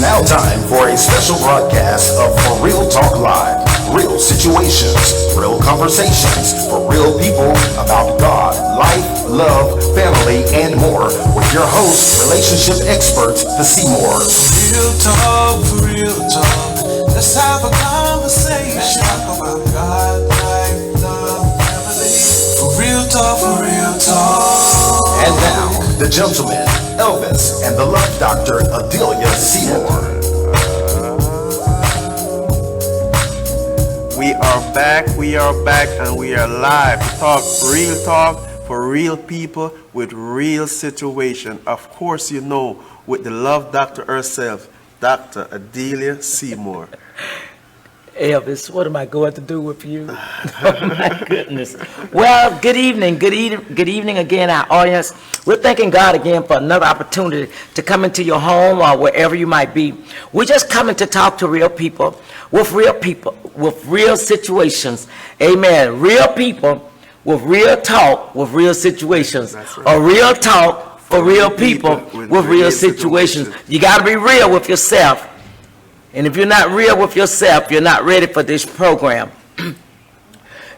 now time for a special broadcast of For Real Talk Live. Real situations, real conversations for real people about God, life, love, family, and more with your host, relationship expert, the Seymours. Real talk, for real talk. Let's have a conversation. Let's talk about God, life, love, family. For real talk, for real talk. And now, the gentleman, Elvis, and the love doctor, Adelia Seymour. We are back, and we are live to talk real talk for real people with real situation. Of course, you know, with the love doctor herself, Dr. Adelia Seymour. Elvis, what am I going to do with you? Oh my goodness. Well, good evening again, our audience. We're thanking God again for another opportunity to come into your home or wherever you might be. We're just coming to talk to real people, with real situations. Amen. Real people with real talk, with real situations. That's right. Or real talk for real people with real situations. You got to be real with yourself. And if you're not real with yourself, you're not ready for this program.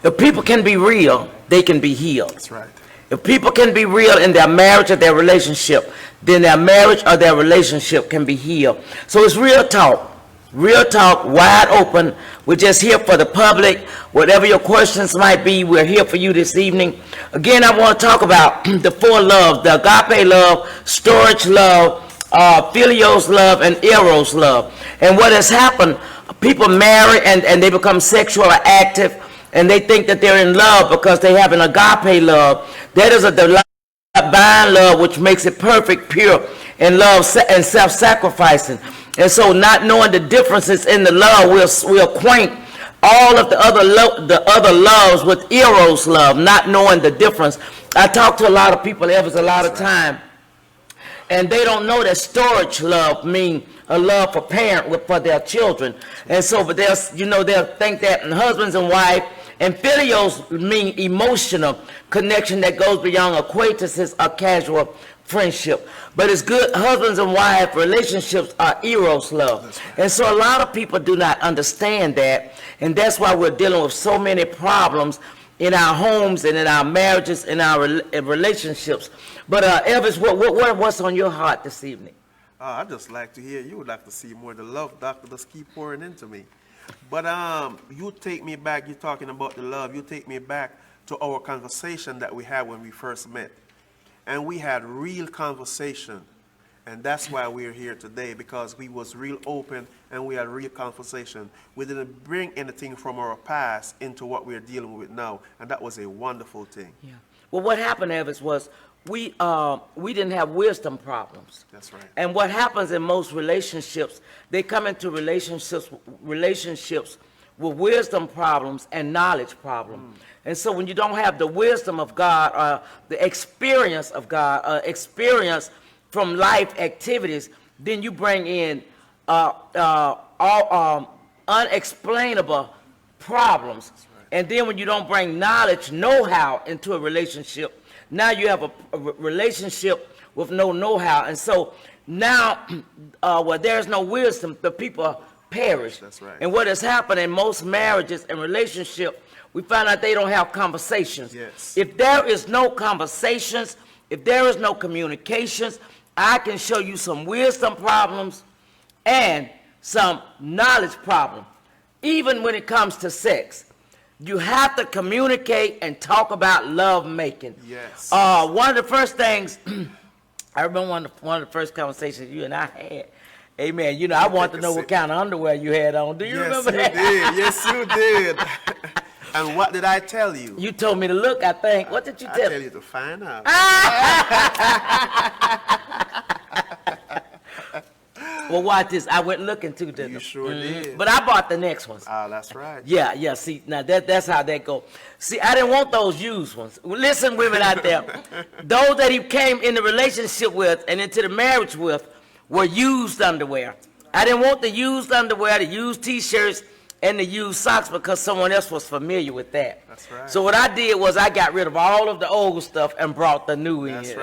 If people can be real, they can be healed. That's right. If people can be real in their marriage or their relationship, then their marriage or their relationship can be healed. So it's real talk, wide open. We're just here for the public. Whatever your questions might be, we're here for you this evening. Again, I want to talk about the four loves: the agape love, storage love, Philios love, and Eros love. And what has happened, people marry and they become sexually active, and they think that they're in love because they have an agape love. That is a divine love which makes it perfect, pure, and love and self-sacrificing. And so not knowing the differences in the love, we'll acquaint all of the other loves with Eros love, not knowing the difference. I talk to a lot of people, there was a lot of time, and they don't know that storage love means a love for for their children. And so, but they'll think that in husbands and wife, and Philios mean emotional connection that goes beyond acquaintances or casual friendship. But it's good, husbands and wife relationships are Eros love. Right. And so a lot of people do not understand that, and that's why we're dealing with so many problems in our homes and in our marriages and our relationships. But Elvis, what's on your heart this evening? I'd just like to hear, you would like to see more the love doctor just keep pouring into me. But you take me back, you're talking about the love, you take me back to our conversation that we had when we first met. And we had real conversation. And that's why we're here today, because we was real open and we had real conversation. We didn't bring anything from our past into what we're dealing with now. And that was a wonderful thing. Yeah. Well, what happened, Evans, was we didn't have wisdom problems. That's right. And what happens in most relationships, they come into relationships with wisdom problems and knowledge problems. And so when you don't have the wisdom of God or the experience of God, experience from life activities, then you bring in unexplainable problems. Right. And then when you don't bring knowledge, know-how into a relationship, now you have a relationship with no know-how. And so now, where there's no wisdom, the people perish. That's right. And what has happened in most marriages and relationships, we find out they don't have conversations. Yes. If there is no conversations, if there is no communications, I can show you some wisdom problems and some knowledge problems. Even when it comes to sex, you have to communicate and talk about love making. Yes. One of the first things, I remember one of the first conversations you and I had. Amen. You know, I want to know what kind of underwear you had on. Do you remember that? Yes, you did. And what did I tell you? You told me to look, I think. What did you tell me? I tell you to find out. Well, watch this. I went looking too, didn't I? You sure did. But I bought the next ones. That's right. Yeah. See, now that's how that go. See, I didn't want those used ones. Listen, women out there. Those that he came in the relationship with and into the marriage with were used underwear. I didn't want the used underwear, the used T-shirts, and the used socks because someone else was familiar with that. That's right. So what I did was I got rid of all of the old stuff and brought the new in. That's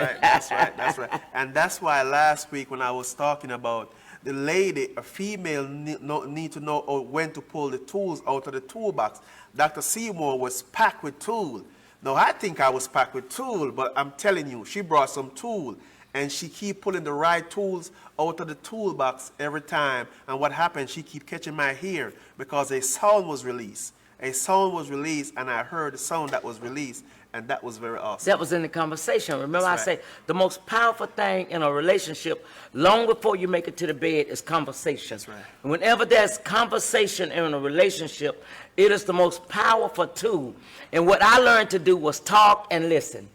right. And that's why last week when I was talking about the lady, a female, need to know when to pull the tools out of the toolbox. Dr. Seymour was packed with tool. Now, I think I was packed with tool, but I'm telling you, she brought some tool, and she keep pulling the right tools out of the toolbox every time. And what happened, she keep catching my ear because a sound was released. A sound was released, and I heard the sound that was released, and that was very awesome. That was in the conversation. Remember, That's I right. say the most powerful thing in a relationship, long before you make it to the bed, is conversation. That's right. And whenever there's conversation in a relationship, it is the most powerful tool. And what I learned to do was talk and listen.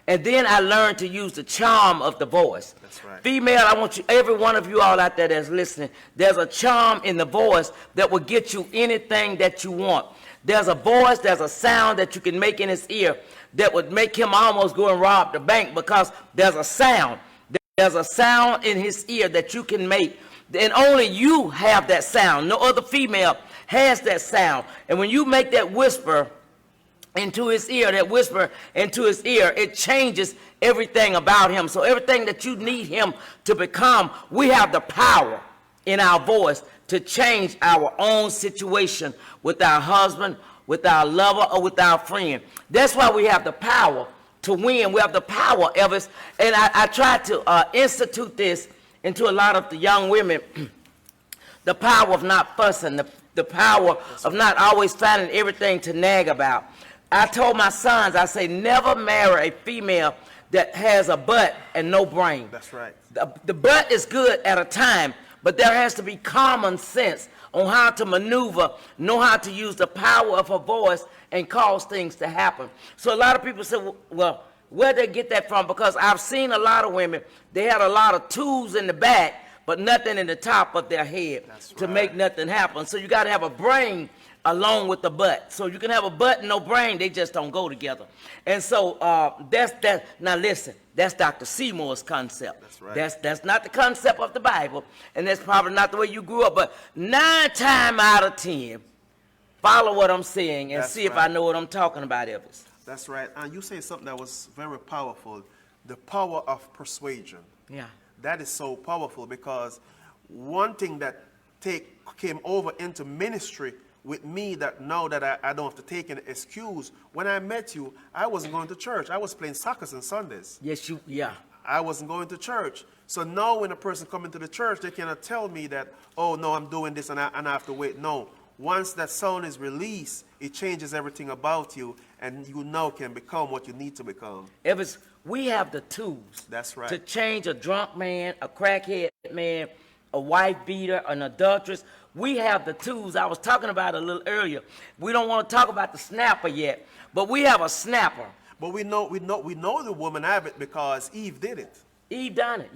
And then I learned to use the charm of the voice. That's right. Female, I want you, every one of you all out there that's listening, there's a charm in the voice that will get you anything that you want. There's a voice, there's a sound that you can make in his ear that would make him almost go and rob the bank, because there's a sound. There's a sound in his ear that you can make, and only you have that sound. No other female has that sound. And when you make that whisper into his ear, it changes everything about him. So everything that you need him to become, we have the power in our voice to change our own situation with our husband, with our lover, or with our friend. That's why we have the power to win. We have the power, Evlis. And I try to institute this into a lot of the young women, the power of not fussing, the power of not always finding everything to nag about. I told my sons, I say, never marry a female that has a butt and no brain. That's right. The butt is good at a time, but there has to be common sense on how to maneuver, know how to use the power of her voice and cause things to happen. So a lot of people say, well, where'd they get that from? Because I've seen a lot of women, they had a lot of tools in the back, but nothing in the top of their head to make nothing happen. So you got to have a brain along with the butt. So you can have a butt and no brain, they just don't go together. And so that's that. Now listen, that's Dr. Seymour's concept. That's right. That's not the concept of the Bible, and that's probably not the way you grew up, but 9 times out of 10, follow what I'm saying and see if I know what I'm talking about, Evlis. That's right. And you say something that was very powerful, the power of persuasion. Yeah. That is so powerful, because one thing that came over into ministry with me, that now that I don't have to take an excuse, when I met you, I wasn't going to church. I was playing soccer on Sundays. Yes, yeah. I wasn't going to church. So now when a person comes into the church, they cannot tell me that, oh, no, I'm doing this and I have to wait. No. Once that sound is released, it changes everything about you, and you now can become what you need to become. Evlis, we have the tools. That's right. To change a drunk man, a crackhead man, a wife beater, an adulteress. We have the tools. I was talking about it a little earlier. We don't want to talk about the snapper yet, but we have a snapper. But we know the woman have it because Eve did it. Eve done it,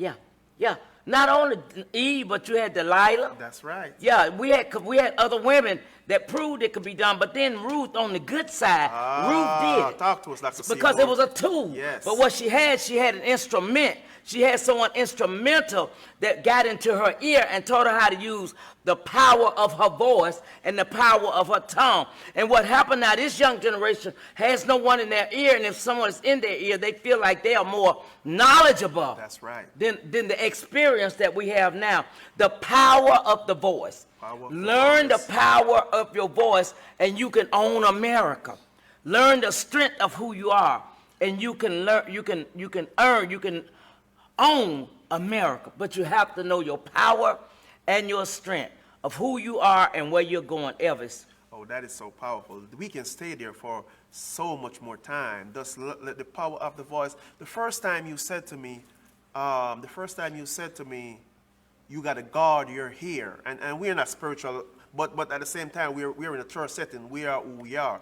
yeah. Not only Eve, but you had Delilah. That's right. Yeah, we had other women that proved it could be done, but then Ruth on the good side, Ruth did it. Talk to us, Dr. Seymour. Because it was a tool. Yes. But what she had an instrument. She had someone instrumental that got into her ear and taught her how to use the power of her voice and the power of her tongue. And what happened now, this young generation has no one in their ear, and if someone is in their ear, they feel like they are more knowledgeable. That's right. Than the experience that we have now. The power of the voice. Learn the power of your voice, and you can own America. Learn the strength of who you are, and you can learn. You can own America, but you have to know your power and your strength of who you are and where you're going, Evlis. Oh, that is so powerful. We can stay there for so much more time. Thus, let the power of the voice. The first time you said to me, you got to guard your ear. And we're not spiritual, but at the same time, we're in a church setting. We are who we are.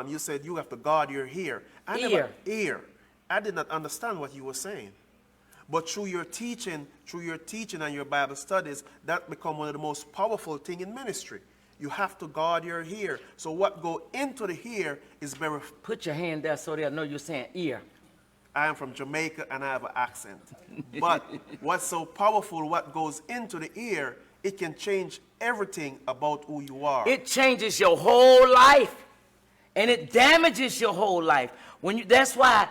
You said you have to guard your ear. Ear. I did not understand what you were saying. But through your teaching and your Bible studies, that become one of the most powerful things in ministry. You have to guard your ear. So what go into the ear is very... Put your hand there so they'll know you're saying ear. I am from Jamaica and I have an accent. But what's so powerful, what goes into the ear, it can change everything about who you are. It changes your whole life. And it damages your whole life. That's why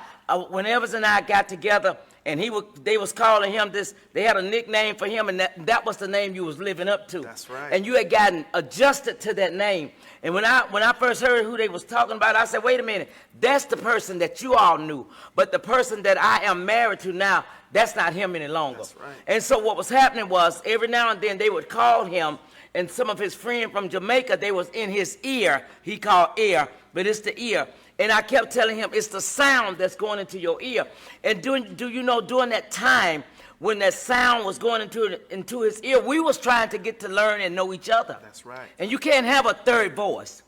when Evlis and I got together and they was calling him this, they had a nickname for him, and that was the name you was living up to. That's right. And you had gotten adjusted to that name. And when I first heard who they was talking about, I said, wait a minute, that's the person that you all knew. But the person that I am married to now, that's not him any longer. That's right. And so what was happening was, every now and then they would call him, and some of his friends from Jamaica, they was in his ear. He called ear, but it's the ear. And I kept telling him, it's the sound that's going into your ear. And do you know, during that time, when that sound was going into his ear, we was trying to get to learn and know each other. That's right. And you can't have a third voice.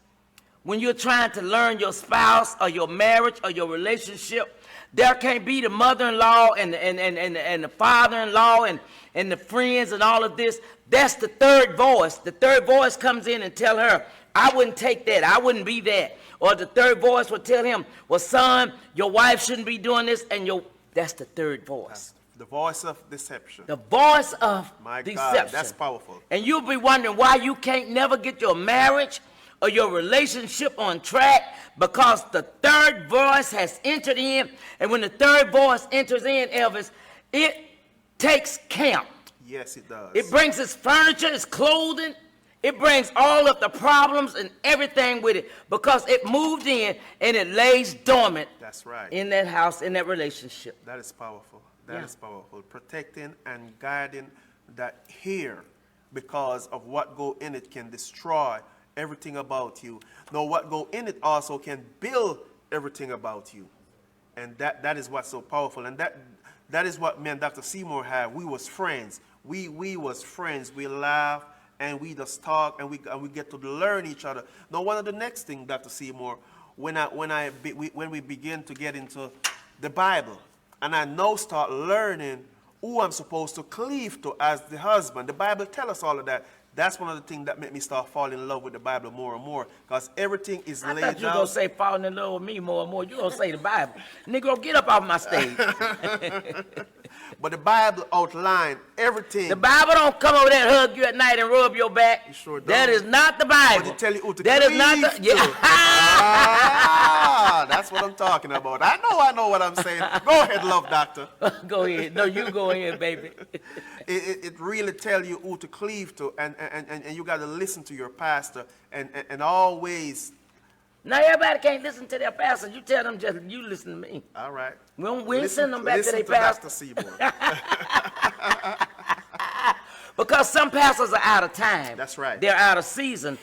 When you're trying to learn your spouse or your marriage or your relationship, there can't be the mother-in-law and the father-in-law and the friends and all of this. That's the third voice. The third voice comes in and tell her, I wouldn't take that. I wouldn't be that. Or the third voice would tell him, well, son, your wife shouldn't be doing this. And that's the third voice. The voice of deception. The voice of My deception. God, that's powerful. And you'll be wondering why you can't never get your marriage or your relationship on track, because the third voice has entered in. And when the third voice enters in, Elvis, it takes camp. Yes, it does. It brings its furniture, its clothing. It brings all of the problems and everything with it, because it moved in and it lays dormant. That's right. In that house, in that relationship. That is powerful. That is powerful. Protecting and guarding that here, because of what go in it can destroy everything about you. Now, what go in it also can build everything about you. And that is what's so powerful. And that is what me and Dr. Seymour had. We was friends. We was friends. We laugh and we just talk and we get to learn each other. Now, one of the next thing, Dr. Seymour, when we begin to get into the Bible, and I now start learning who I'm supposed to cleave to as the husband. The Bible tells us all of that. That's one of the things that made me start falling in love with the Bible more and more, because everything is laid out. I thought you were going to say falling in love with me more and more. You're going to say the Bible. Negro, get up off my stage. But the Bible outlined everything. The Bible don't come over there and hug you at night and rub your back. You sure don't. That is not the Bible. But it tell you who to that is not cleave the, to. yeah. That's what I'm talking about. I know what I'm saying. Go ahead, love doctor. Go ahead. No, you go ahead, baby. It really tell you who to cleave to, and you got to listen to your pastor and always. Now everybody can't listen to their pastor. You tell them just you listen to me. All right. We ain't send them back to their pastor. Dr. Seymour. Because some pastors are out of time. That's right. They're out of season.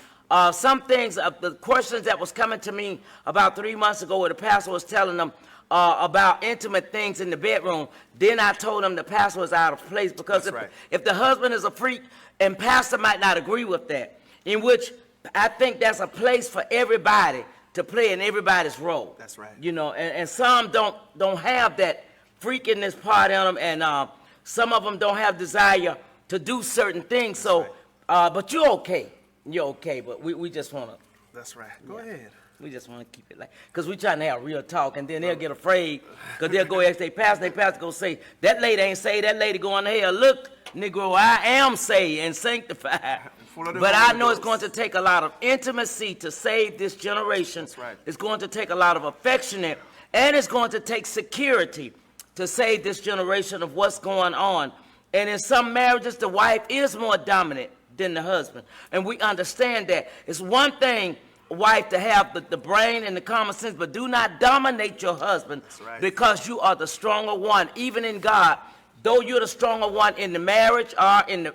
Some things, the questions that was coming to me about 3 months ago, where the pastor was telling them about intimate things in the bedroom, then I told them the pastor was out of place, because if the husband is a freak, and pastor might not agree with that, in which I think that's a place for everybody to play in everybody's role. That's right. You know, and some don't have that freakiness part in them, and some of them don't have desire to do certain things. So, but you're okay. You're okay, but we just want to. That's right. Go ahead. We just want to keep it like, because we're trying to have real talk, and then they'll get afraid, because they'll go ask their pastor go say, that lady ain't saved, that lady going to hell. Look, Negro, I am saved and sanctified. But I know it's going to take a lot of intimacy to save this generation. That's right. It's going to take a lot of affectionate, and it's going to take security to save this generation of what's going on. And in some marriages, the wife is more dominant than the husband. And we understand that. It's one thing, wife, to have the brain and the common sense, but do not dominate your husband. That's right. Because you are the stronger one, even in God. Though you're the stronger one in the marriage or in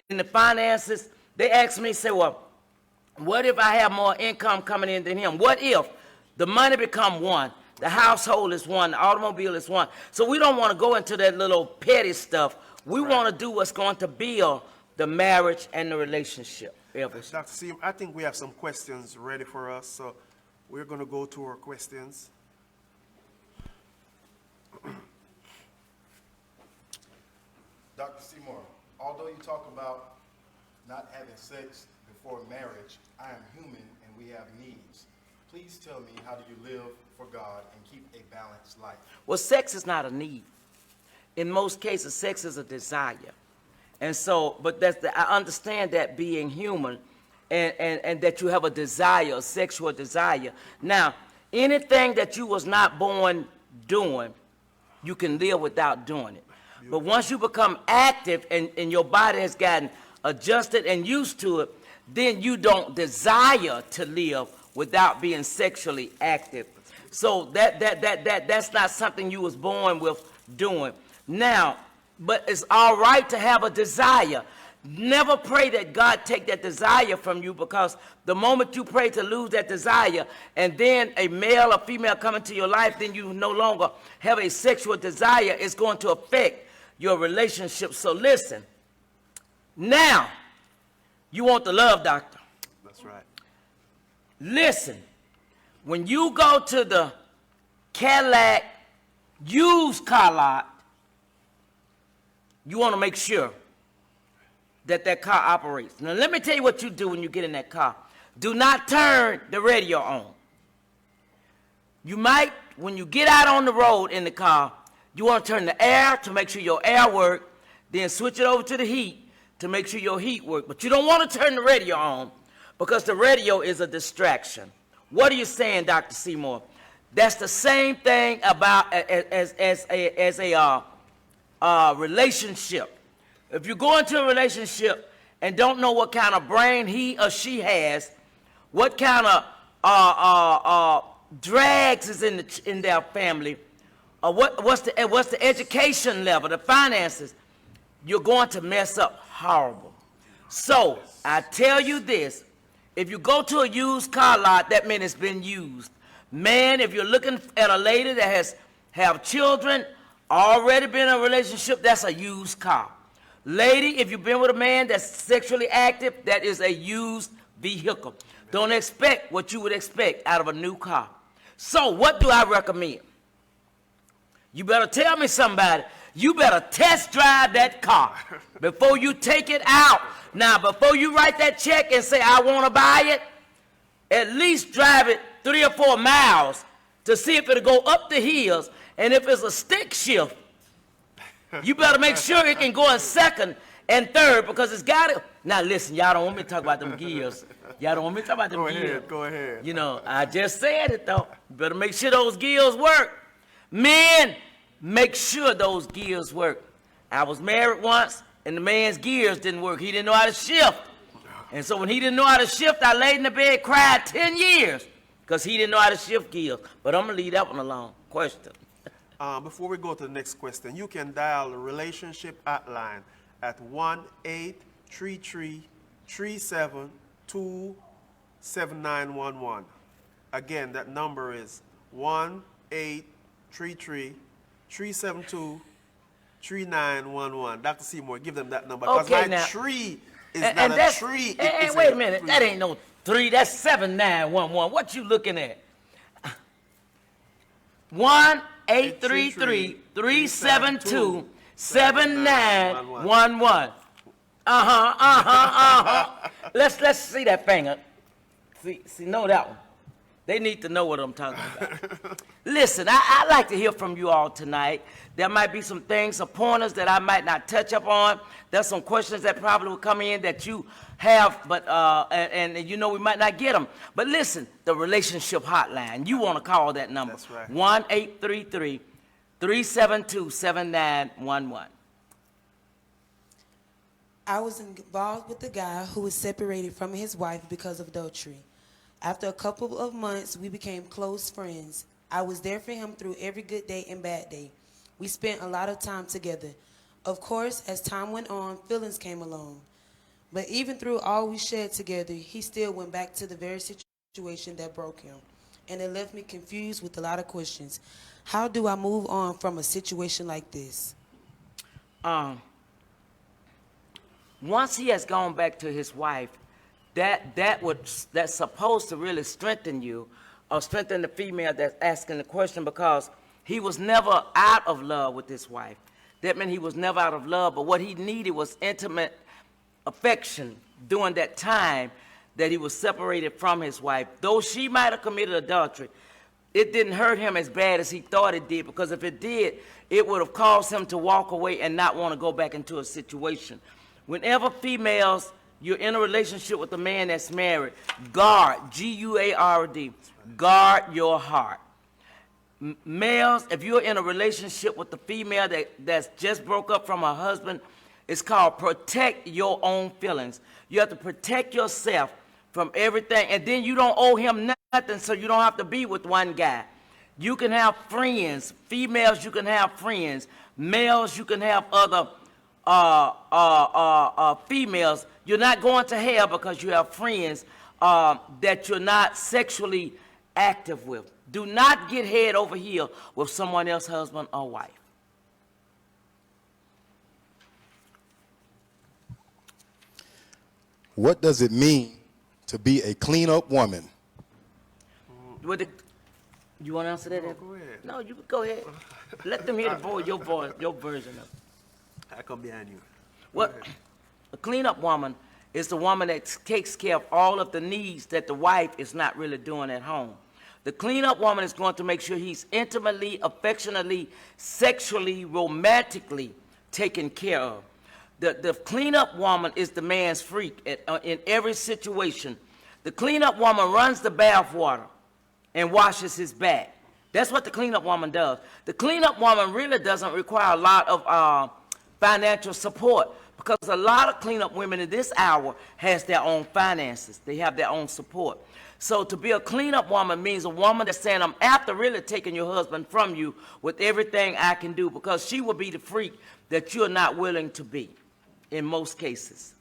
the finances, they ask me, say, well, what if I have more income coming in than him? What if the money become one, the household is one, the automobile is one? So we don't want to go into that little petty stuff. We want to do what's going to build the marriage and the relationship. Evlis. Dr. Seymour, I think we have some questions ready for us, so we're going to go to our questions. Dr. Seymour, although you talk about not having sex before marriage, I am human and we have needs. Please tell me, how do you live for God and keep a balanced life? Well, sex is not a need. In most cases, sex is a desire. And so, but I understand that being human and that you have a desire, a sexual desire. Now, anything that you was not born doing, you can live without doing it. But once you become active and your body has gotten adjusted and used to it, then you don't desire to live without being sexually active. So that's not something you was born with doing. Now, but it's all right to have a desire. Never pray that God take that desire from you, because the moment you pray to lose that desire and then a male or female come into your life, then you no longer have a sexual desire. It's going to affect your relationship. So listen, now you want the love doctor. That's right. Listen, when you go to the Cadillac used car lot, you want to make sure that that car operates. Now, let me tell you what you do when you get in that car. Do not turn the radio on. You might, when you get out on the road in the car, you want to turn the air to make sure your air works, then switch it over to the heat to make sure your heat works. But you don't want to turn the radio on, because the radio is a distraction. What are you saying, Dr. Seymour? That's the same thing about as a relationship. If you go into a relationship and don't know what kind of brain he or she has, what kind of drags is in their family, or what's the education level, the finances, you're going to mess up horrible. So I tell you this: if you go to a used car lot, that means it's been used. Man, if you're looking at a lady that have children, already been in a relationship, that's a used car. Lady, if you've been with a man that's sexually active, that is a used vehicle. Don't expect what you would expect out of a new car. So what do I recommend? You better tell me, somebody. You better test drive that car before you take it out. Now, before you write that check and say, I want to buy it, at least drive it 3 or 4 miles to see if it'll go up the hills. And if it's a stick shift, you better make sure it can go in second and third, because it's got to. Now, listen, y'all don't want me to talk about them gears. Y'all don't want me to talk about them gears. Go ahead. You know, I just said it, though. You better make sure those gears work. Men, make sure those gears work. I was married once, and the man's gears didn't work. He didn't know how to shift. And so when he didn't know how to shift, I laid in the bed, cried 10 years, because he didn't know how to shift gears. But I'm going to leave that one alone. Question. Before we go to the next question, you can dial the relationship hotline at 1-833-372-7911. Again, that number is 1-833-372-3911. Dr. Seymour, give them that number, because Okay, my now, tree is and not a that's, tree. And wait a minute, that ain't no 3, that's 7911. What you looking at? 1-833-372-7911. Let's see that finger. See, know that one. They need to know what I'm talking about. Listen, I'd like to hear from you all tonight. There might be some things, some pointers that I might not touch up on. There's some questions that probably will come in that you have, but and you know we might not get them. But listen, the relationship hotline, you want to call that number. That's right. 1-833-372-7911. I was involved with a guy who was separated from his wife because of adultery. After a couple of months, we became close friends. I was there for him through every good day and bad day. We spent a lot of time together. Of course, as time went on, feelings came along. But even through all we shared together, he still went back to the very situation that broke him. And it left me confused with a lot of questions. How do I move on from a situation like this? Once he has gone back to his wife, that's supposed to really strengthen you, or strengthen the female that's asking the question, because he was never out of love with his wife. That meant he was never out of love, but what he needed was intimate affection during that time that he was separated from his wife. Though she might have committed adultery, it didn't hurt him as bad as he thought it did, because if it did, it would have caused him to walk away and not want to go back into a situation. Whenever females, you're in a relationship with a man that's married, guard, G-U-A-R-D, guard your heart. Males, if you're in a relationship with the female that's just broke up from her husband, it's called protect your own feelings. You have to protect yourself from everything, and then you don't owe him nothing, so you don't have to be with one guy. You can have friends. Females, you can have friends. Males, you can have other females. You're not going to hell because you have friends that you're not sexually active with. Do not get head over heel with someone else's husband or wife. What does it mean to be a clean-up woman? You want to answer that? No, go ahead. No, you can go ahead. Let them hear your version of it. I come behind you. What a clean-up woman is the woman that takes care of all of the needs that the wife is not really doing at home. The clean-up woman is going to make sure he's intimately, affectionately, sexually, romantically taken care of. The clean-up woman is the man's freak in every situation. The clean-up woman runs the bath water and washes his back. That's what the clean-up woman does. The clean-up woman really doesn't require a lot of financial support, because a lot of clean-up women in this hour has their own finances. They have their own support. So to be a clean-up woman means a woman that's saying, I'm after really taking your husband from you with everything I can do, because she will be the freak that you're not willing to be in most cases.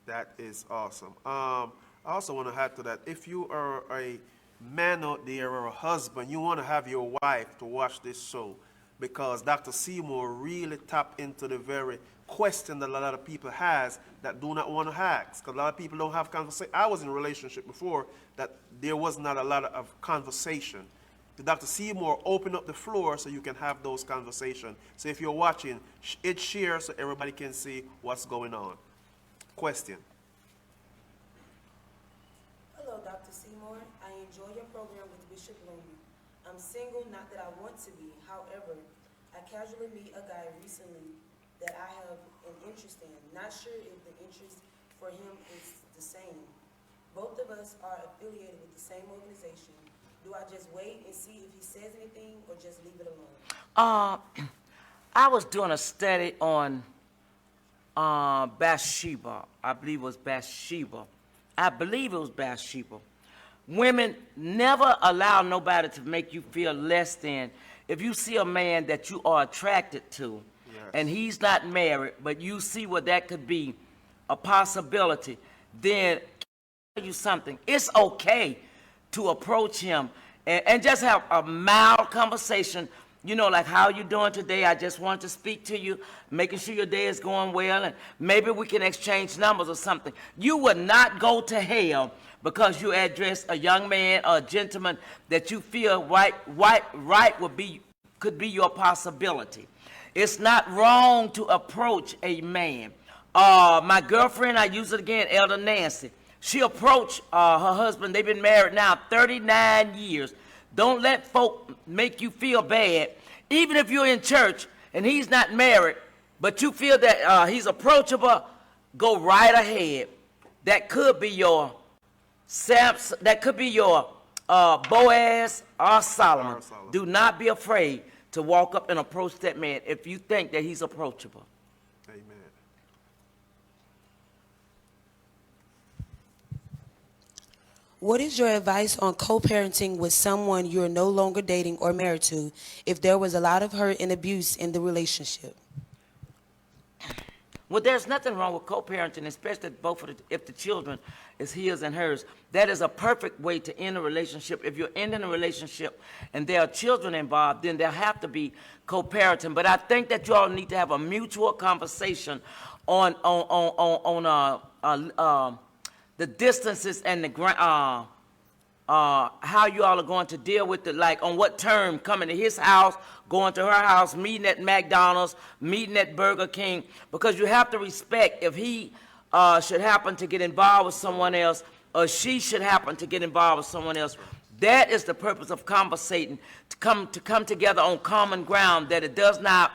That is awesome. I also want to add to that, if you are a man out there or a husband, you want to have your wife to watch this show, because Dr. Seymour really tapped into the very question that a lot of people has that do not want to ask, because a lot of people don't have conversation. I was in a relationship before that there was not a lot of conversation. Dr. Seymour opened up the floor so you can have those conversations. So if you're watching, it shares so everybody can see what's going on. Question. Hello, Dr. Seymour. I enjoy your program with Bishop Looney. I'm single, not that I want to be. However, I casually meet a guy recently that I have an interest in. Not sure if the interest for him is the same. Both of us are affiliated with the same organization. Do I just wait and see if he says anything, or just leave it alone? I was doing a study on Bathsheba. I believe it was Bathsheba. Women, never allow nobody to make you feel less than. If you see a man that you are attracted to, yes, and he's not married, but you see what that could be a possibility, then I'll tell you something. It's okay to approach him and just have a mild conversation. You know, like, how you doing today? I just want to speak to you, making sure your day is going well, and maybe we can exchange numbers or something. You would not go to hell because you address a young man or a gentleman that you feel right could be your possibility. It's not wrong to approach a man. My girlfriend, I use it again, Elder Nancy. She approached her husband. They've been married now 39 years. Don't let folk make you feel bad. Even if you're in church and he's not married, but you feel that he's approachable, go right ahead. That could be your Samson, that could be your Boaz or Solomon. Do not be afraid to walk up and approach that man if you think that he's approachable. Amen. What is your advice on co-parenting with someone you're no longer dating or married to if there was a lot of hurt and abuse in the relationship? Well, there's nothing wrong with co-parenting, especially if the children is his and hers. That is a perfect way to end a relationship. If you're ending a relationship and there are children involved, then there have to be co-parenting. But I think that you all need to have a mutual conversation on the distances and how you all are going to deal with it, like on what term, coming to his house, going to her house, meeting at McDonald's, meeting at Burger King, because you have to respect if he should happen to get involved with someone else, or she should happen to get involved with someone else. That is the purpose of conversating, to come together on common ground, that it does not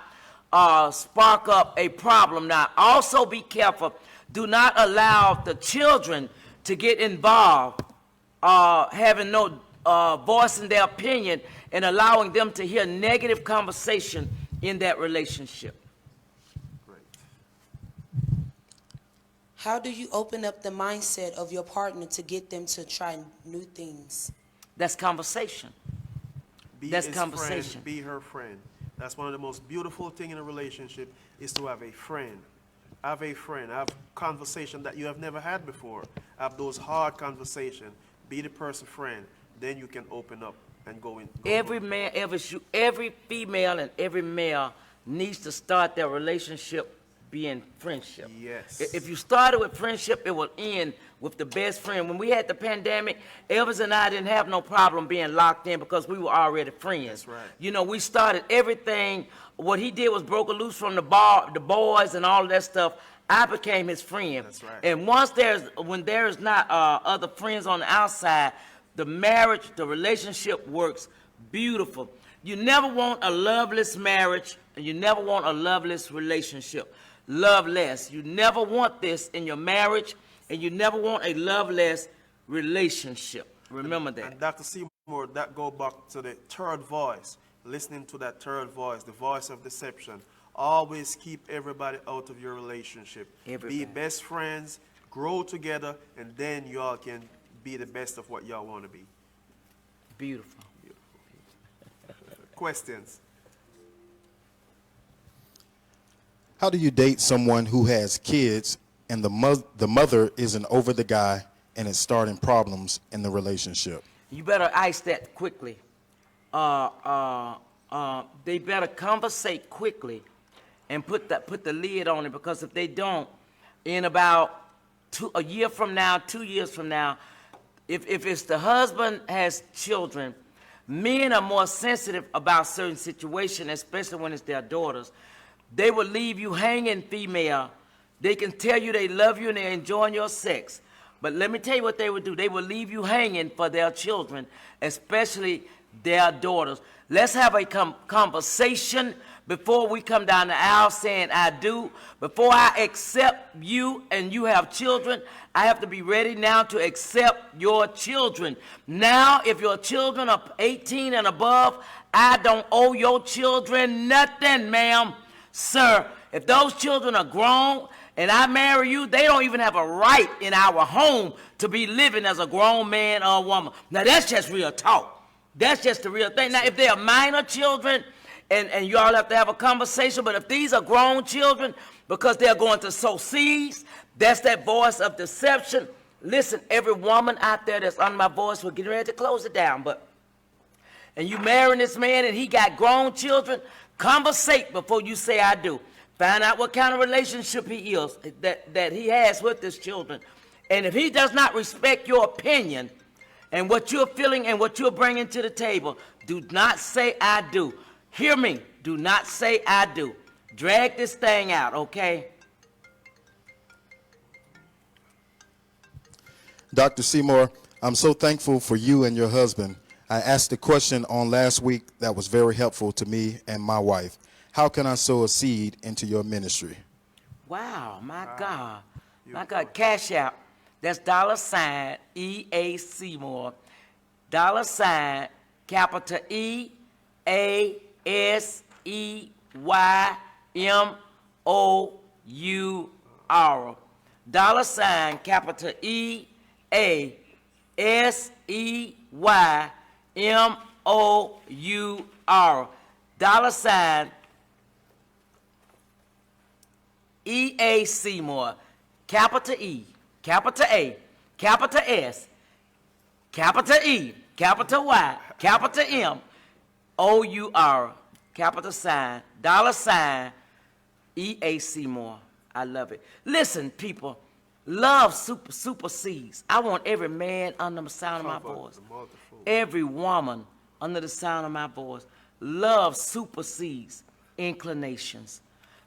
spark up a problem. Now, also be careful. Do not allow the children to get involved, having no voicing their opinion and allowing them to hear negative conversation in that relationship. Great. How do you open up the mindset of your partner to get them to try new things? That's conversation. Be That's his conversation. friend, be her friend. That's one of the most beautiful things in a relationship is to have a friend. Have a friend. Have conversation that you have never had before. Have those hard conversations. Be the person's friend. Then you can open up and go in. Every man, every female and every male needs to start their relationship being friendship. Yes. If you started with friendship, it will end with the best friend. When we had the pandemic, Evlis and I didn't have no problem being locked in because we were already friends. That's right. You know, we started everything. What he did was broke loose from the bar, the boys and all that stuff. I became his friend. That's right. And when there's not other friends on the outside, the marriage, the relationship works beautiful. You never want a loveless marriage, and you never want a loveless relationship. Loveless. You never want this in your marriage, and you never want a loveless relationship. Remember that. And Dr. Seymour, that go back to the third voice. Listening to that third voice, the voice of deception. Always keep everybody out of your relationship. Everybody. Be best friends, grow together, and then y'all can be the best of what y'all want to be. Beautiful. Questions? How do you date someone who has kids and the mother isn't over the guy and it's starting problems in the relationship? You better ice that quickly. They better conversate quickly and put the lid on it, because if they don't, in about a year from now, 2 years from now, if it's the husband has children, men are more sensitive about certain situations, especially when it's their daughters. They will leave you hanging, female. They can tell you they love you and they're enjoying your sex. But let me tell you what they would do. They will leave you hanging for their children, especially their daughters. Let's have a conversation before we come down the aisle saying I do. Before I accept you and you have children, I have to be ready now to accept your children. Now, if your children are 18 and above, I don't owe your children nothing, ma'am. Sir, if those children are grown and I marry you, they don't even have a right in our home to be living as a grown man or woman. Now, that's just real talk. That's just the real thing. Now, if they are minor children, and you all have to have a conversation, but if these are grown children, because they're going to sow seeds, that's that voice of deception. Listen, every woman out there that's under my voice, we're getting ready to close it down, and you marrying this man and he got grown children, conversate before you say I do. Find out what kind of relationship he is, that he has with his children. And if he does not respect your opinion and what you're feeling and what you're bringing to the table, do not say I do. Hear me. Do not say I do. Drag this thing out, okay? Dr. Seymour, I'm so thankful for you and your husband. I asked a question on last week that was very helpful to me and my wife. How can I sow a seed into your ministry? Wow, my God. My God, cash out. That's $ E.A. Seymour. $ capital E.A.S.E.Y.M.O.U.R. $ capital E.A.S.E.Y.M.O.U.R. $ E.A. Seymour. Capital E, capital A, capital S, capital E, capital Y, capital M, O-U-R, capital sign, $ E.A. Seymour. I love it. Listen, people, love supersedes. I want every man under the sound of my voice, every woman under the sound of my voice. Love supersedes inclinations.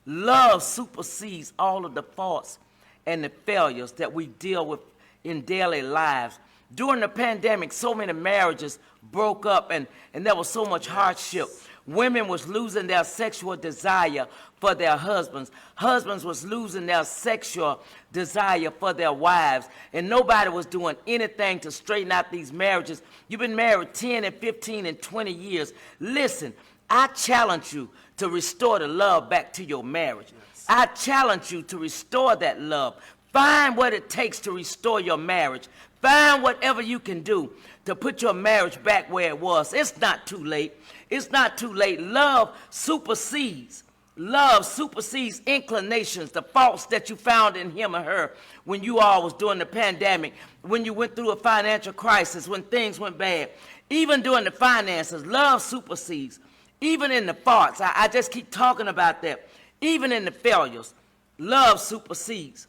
Love supersedes all of the faults and the failures that we deal with in daily lives. During the pandemic, so many marriages broke up and there was so much hardship. Women was losing their sexual desire for their husbands. Husbands was losing their sexual desire for their wives. And nobody was doing anything to straighten out these marriages. You've been married 10 and 15 and 20 years. Listen, I challenge you to restore the love back to your marriage. Yes. I challenge you to restore that love. Find what it takes to restore your marriage. Find whatever you can do to put your marriage back where it was. It's not too late. It's not too late. Love supersedes. Love supersedes inclinations, the faults that you found in him or her when you all was during the pandemic, when you went through a financial crisis, when things went bad. Even during the finances, love supersedes. Even in the faults, I just keep talking about that. Even in the failures, love supersedes.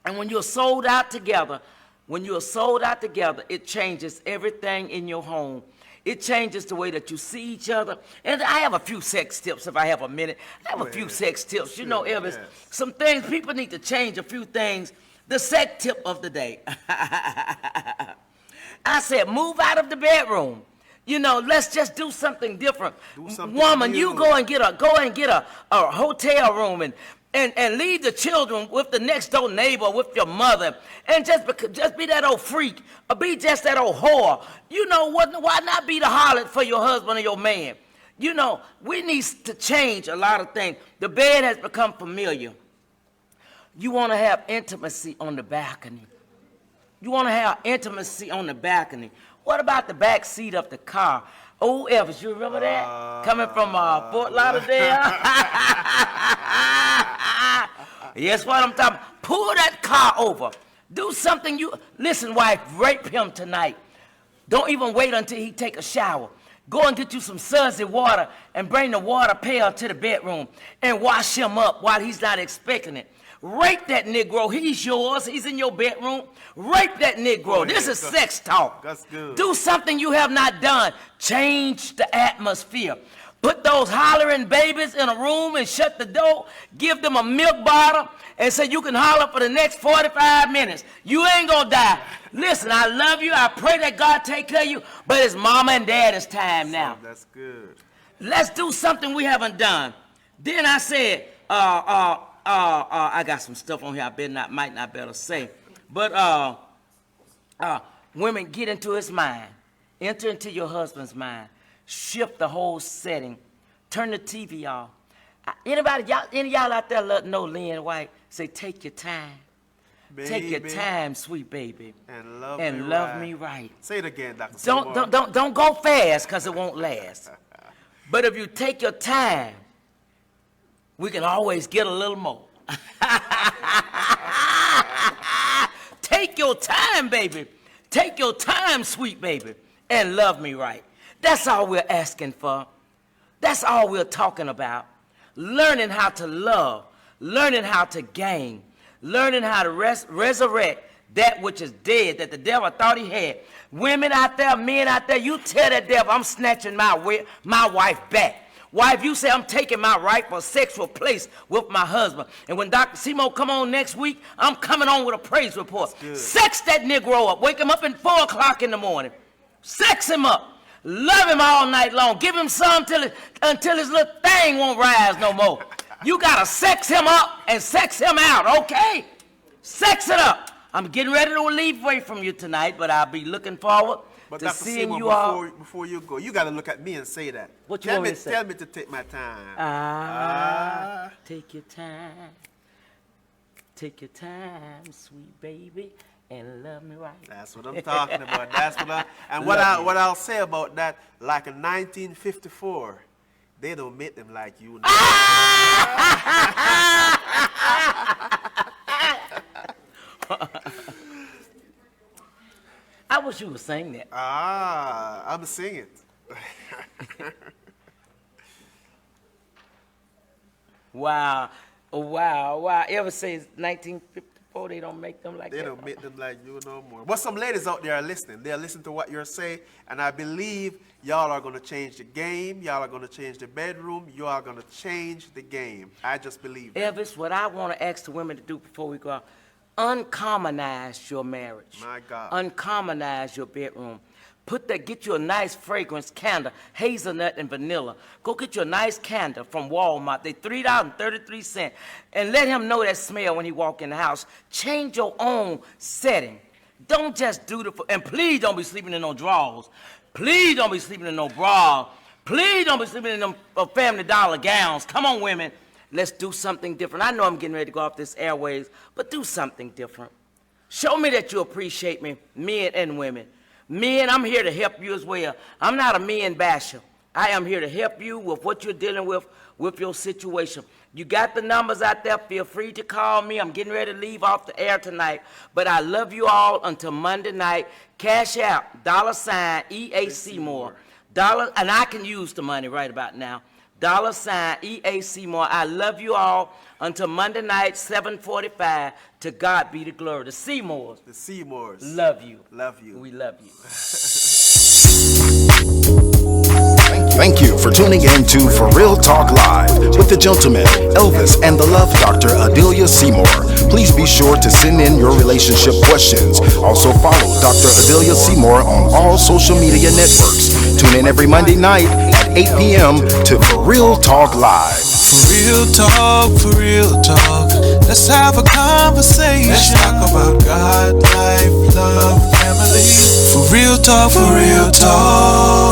And when you're sold out together, it changes everything in your home. It changes the way that you see each other. And I have a few sex tips if I have a minute. I have a few sex tips. You know, Elvis, yes. Some things, people need to change a few things. The sex tip of the day. I said, move out of the bedroom. You know, let's just do something different. Woman, new. You go and get a hotel room and leave the children with the next door neighbor, with your mother, and just be that old freak, or be just that old whore. You know, why not be the harlot for your husband or your man? You know, we need to change a lot of things. The bed has become familiar. You want to have intimacy on the balcony. What about the back seat of the car? Oh, Evlis, you remember that? Coming from Fort Lauderdale? Yes, what I'm talking about. Pull that car over. Do something listen, wife, rape him tonight. Don't even wait until he take a shower. Go and get you some sudsy water and bring the water pail to the bedroom and wash him up while he's not expecting it. Rape that Negro. He's yours. He's in your bedroom. Rape that Negro. This is sex talk. That's good. Do something you have not done. Change the atmosphere. Put those hollering babies in a room and shut the door. Give them a milk bottle and say you can holler for the next 45 minutes. You ain't gonna die. Listen, I love you. I pray that God take care of you. But it's mama and daddy's time now. That's good. Let's do something we haven't done. Then I said, I got some stuff on here I might not better say. But women, get into his mind. Enter into your husband's mind. Shift the whole setting. Turn the TV off. Any of y'all out there know Lynn White? Say, take your time. Baby. Take your time, sweet baby. And love me right. Say it again, Dr. Seymour. Don't go fast, because it won't last. But if you take your time, we can always get a little more. Take your time, baby. Take your time, sweet baby, and love me right. That's all we're asking for. That's all we're talking about. Learning how to love, learning how to gain, learning how to resurrect that which is dead that the devil thought he had. Women out there, men out there, you tell that devil, I'm snatching my wife back. Wife, you say I'm taking my rightful sexual place with my husband. And when Dr. Seymour come on next week, I'm coming on with a praise report. Sex that Negro up. Wake him up at 4 o'clock in the morning. Sex him up. Love him all night long. Give him some until his little thing won't rise no more. You got to sex him up and sex him out, okay? Sex it up. I'm getting ready to leave away from you tonight, but I'll be looking forward to Dr. seeing Seymour, you all. Before you go, you got to look at me and say that. What you want me to say? Tell me to take my time. Take your time. Take your time, sweet baby, and love me right. That's what I'm talking about. What I'll say about that, like in 1954, they don't make them like you now. I wish you would sing that. I'm singing. Wow. Ever since 1954, they don't make them like that. They don't make them like you no more. But some ladies out there are listening. They're listening to what you're saying, and I believe y'all are going to change the game. Y'all are going to change the bedroom. You are going to change the game. I just believe that. Evlis, what I want to ask the women to do before we go out, uncommonize your marriage. My God. Uncommonize your bedroom. Get you a nice fragrance candle, hazelnut and vanilla. Go get you a nice candle from Walmart. They $3.33, and let him know that smell when he walk in the house. Change your own setting. Don't just do and please don't be sleeping in no drawers. Please don't be sleeping in no bra. Please don't be sleeping in them Family Dollar gowns. Come on, women. Let's do something different. I know I'm getting ready to go off this airways, but do something different. Show me that you appreciate me, men and women. Men, I'm here to help you as well. I'm not a men basher. I am here to help you with what you're dealing with your situation. You got the numbers out there. Feel free to call me. I'm getting ready to leave off the air tonight. But I love you all until Monday night. Cash out, $ EA Seymour. And I can use the money right about now. $ EA Seymour. I love you all until Monday night, 7:45. To God be the glory. The Seymours. The Seymours. Love you. Love you. We love you. Thank you for tuning in to For Real Talk Live with the gentleman, Elvis, and the love doctor, Adelia Seymour. Please be sure to send in your relationship questions. Also follow Dr. Adelia Seymour on all social media networks. Tune in every Monday night at 8 p.m. to For Real Talk Live. For real talk, let's have a conversation. Let's talk about God, life, love, family. For real talk, for real talk.